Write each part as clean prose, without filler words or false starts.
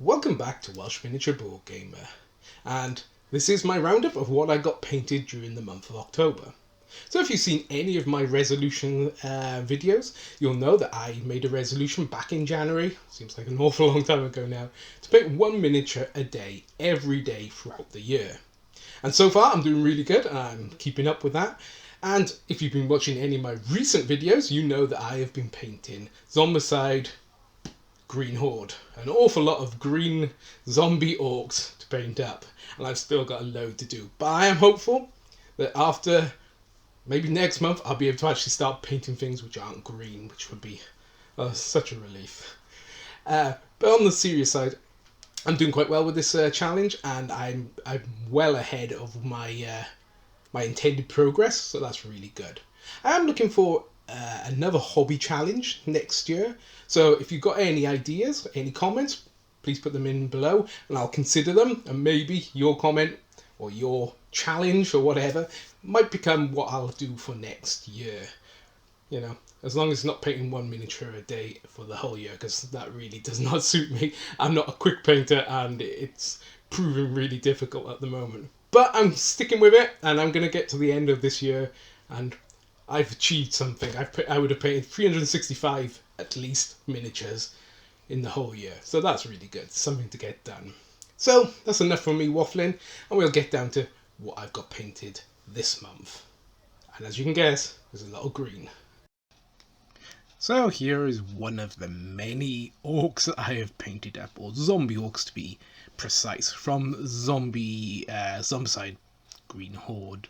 Welcome back to Welsh Miniature Board Gamer, and this is my roundup of what I got painted during the month of October. So if you've seen any of my resolution videos, you'll know that I made a resolution back in January, seems like an awful long time ago now, to paint one miniature a day, every day throughout the year. And so far I'm doing really good, I'm keeping up with that. And if you've been watching any of my recent videos, you know that I have been painting Zombicide, Green Horde. An awful lot of green zombie orcs to paint up, and I've still got a load to do. But I am hopeful that after maybe next month I'll be able to actually start painting things which aren't green, which would be such a relief. But on the serious side, I'm doing quite well with this challenge, and I'm well ahead of my my intended progress, so that's really good. I am looking for another hobby challenge next year, so if you've got any ideas, any comments, please put them in below and I'll consider them, and maybe your comment or your challenge or whatever might become what I'll do for next year. You know, as long as it's not painting one miniature a day for the whole year, because that really does not suit me. I'm not a quick painter and it's proving really difficult at the moment. But I'm sticking with it, and I'm going to get to the end of this year and I've achieved something. I would have painted 365 at least miniatures in the whole year, so that's really good. Something to get done. So that's enough from me waffling, and we'll get down to what I've got painted this month. And as you can guess, there's a lot of green. So here is one of the many orcs that I have painted up, or zombie orcs to be precise, from Zombicide Green Horde.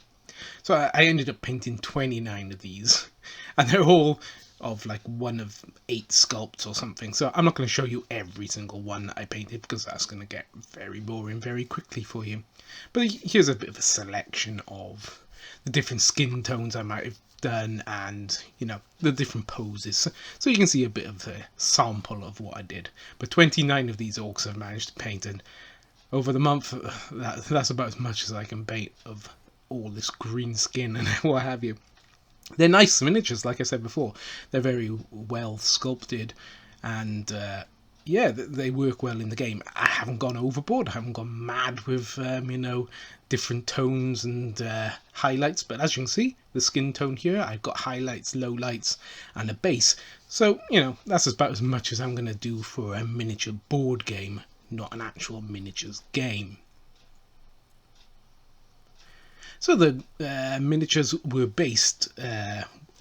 So I ended up painting 29 of these, and they're all of like one of 8 sculpts or something. So I'm not going to show you every single one that I painted, because that's going to get very boring very quickly for you. But here's a bit of a selection of the different skin tones I might have done, and you know, the different poses, so you can see a bit of a sample of what I did. But 29 of these orcs I've managed to paint, and over the month that's about as much as I can paint of all this green skin and what have you. They're nice miniatures, like I said before. They're very well sculpted, and yeah, they work well in the game. I haven't gone overboard, I haven't gone mad with you know, different tones and highlights, but as you can see, the skin tone here, I've got highlights, lowlights and a base. So, you know, that's about as much as I'm going to do for a miniature board game, not an actual miniatures game. So the miniatures were based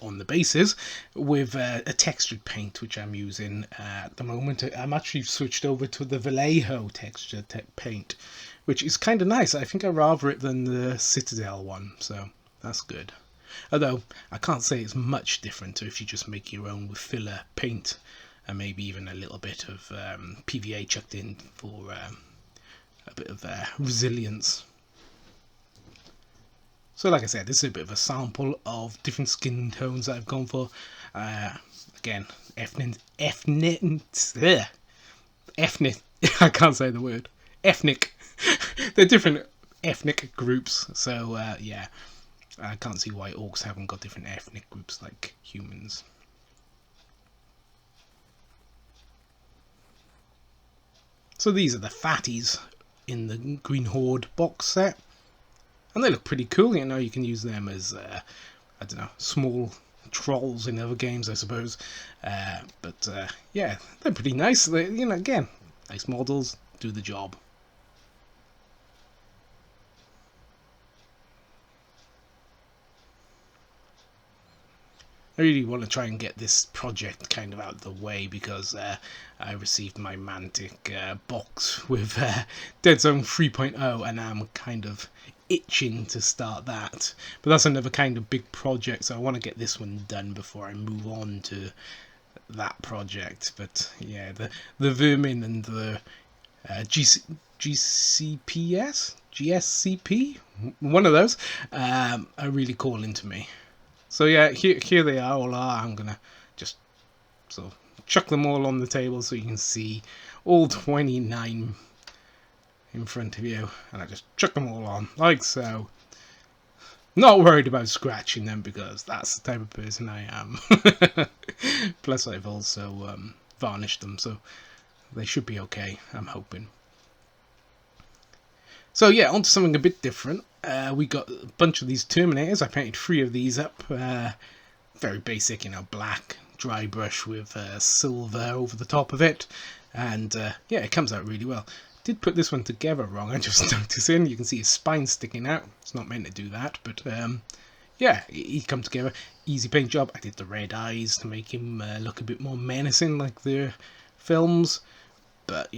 on the bases with a textured paint, which I'm using at the moment. I'm actually switched over to the Vallejo texture paint, which is kind of nice. I think I rather it than the Citadel one, so that's good. Although I can't say it's much different if you just make your own with filler paint, and maybe even a little bit of PVA chucked in for a bit of resilience. So like I said, this is a bit of a sample of different skin tones that I've gone for. Again, ethnic, I can't say the word, ethnic. They're different ethnic groups, so yeah, I can't see why orcs haven't got different ethnic groups like humans. So these are the fatties in the Green Horde box set. And they look pretty cool, you know, you can use them as, I don't know, small trolls in other games, I suppose. But yeah, they're pretty nice. They, you know, again, nice models, do the job. I really want to try and get this project kind of out of the way, because I received my Mantic box with Dead Zone 3.0, and I'm kind of itching to start that. But that's another kind of big project, so I want to get this one done before I move on to that project. But yeah, the Vermin and the GSCP, one of those, are really calling to me. So yeah, here they are, all are. I'm gonna just sort of chuck them all on the table so you can see all 29 in front of you, and I just chuck them all on like so. Not worried about scratching them, because that's the type of person I am. Plus I've also varnished them, so they should be okay, I'm hoping. So yeah, on to something a bit different. We got a bunch of these Terminators. I painted 3 of these up. Very basic, black dry brush with silver over the top of it. And yeah, it comes out really well. Did put this one together wrong, I just noticing. You can see his spine sticking out. It's not meant to do that, but yeah, he come together. Easy paint job. I did the red eyes to make him look a bit more menacing like the films. But,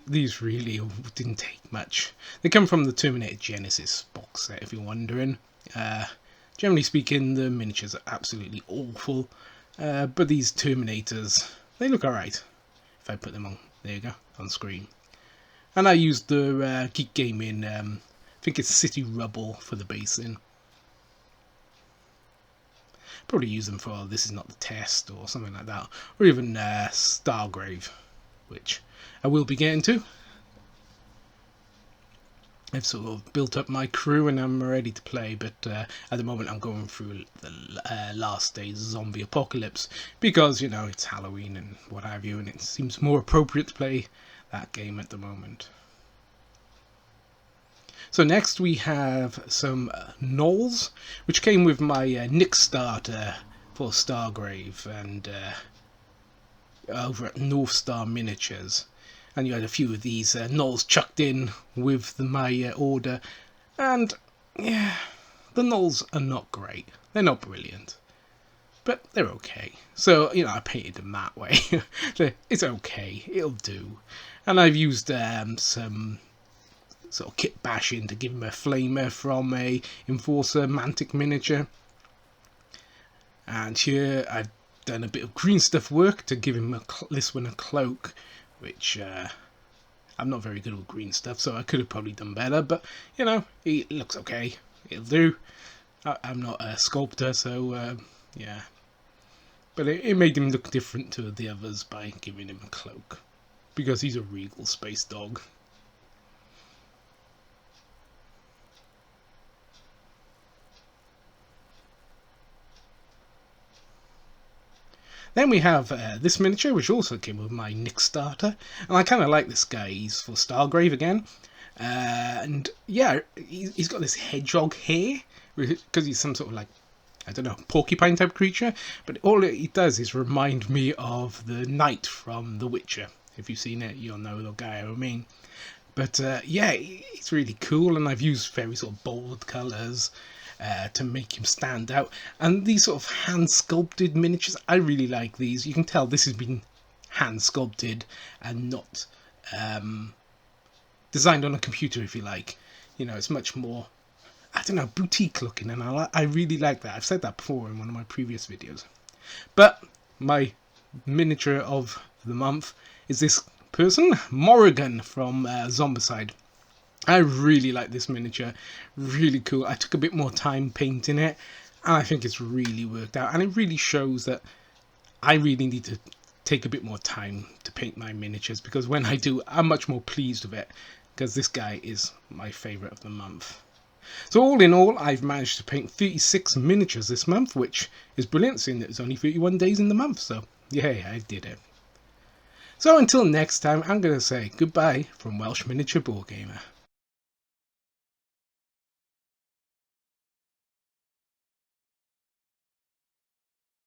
these really didn't take much. They come from the Terminator Genesis box set, if you're wondering. Generally speaking, the miniatures are absolutely awful. But these Terminators, they look alright. If I put them on, there you go, on screen. And I used the Geek Gaming, I think it's City Rubble for the basing. Probably use them for This Is Not the Test or something like that. Or even Stargrave, which I will be getting to. I've sort of built up my crew and I'm ready to play, but at the moment I'm going through the last day's zombie apocalypse because, it's Halloween and what have you, and it seems more appropriate to play that game at the moment. So next we have some gnolls, which came with my Nick starter for Stargrave and over at North Star Miniatures. And you had a few of these gnolls chucked in with my order. And, yeah, the gnolls are not great. They're not brilliant. But they're okay. So, I painted them that way. It's okay. It'll do. And I've used some sort of kit bashing to give him a flamer from a Enforcer Mantic miniature. And here I've done a bit of green stuff work to give him this one a cloak. Which, I'm not very good with green stuff, so I could have probably done better, but, it looks okay. It'll do. I'm not a sculptor, so, yeah. But it made him look different to the others by giving him a cloak. Because he's a regal space dog. Then we have this miniature, which also came with my Nick starter. And I kind of like this guy. He's for Stargrave again. And yeah, he's got this hedgehog hair. Because he's some sort of I don't know, porcupine type creature. But all it does is remind me of the knight from The Witcher. If you've seen it, you'll know the guy I mean. But yeah, it's really cool. And I've used very sort of bold colours. To make him stand out. And these sort of hand sculpted miniatures, I really like these. You can tell this has been hand sculpted and not designed on a computer, if you like. It's much more, I don't know, boutique looking, and I really like that. I've said that before in one of my previous videos. But my miniature of the month is this person, Morrigan from Zombicide. I really like this miniature, really cool. I took a bit more time painting it, and I think it's really worked out. And it really shows that I really need to take a bit more time to paint my miniatures, because when I do, I'm much more pleased with it, because this guy is my favourite of the month. So all in all, I've managed to paint 36 miniatures this month, which is brilliant, seeing that it's only 31 days in the month, so yeah, I did it. So until next time, I'm going to say goodbye from Welsh Miniature Board Gamer.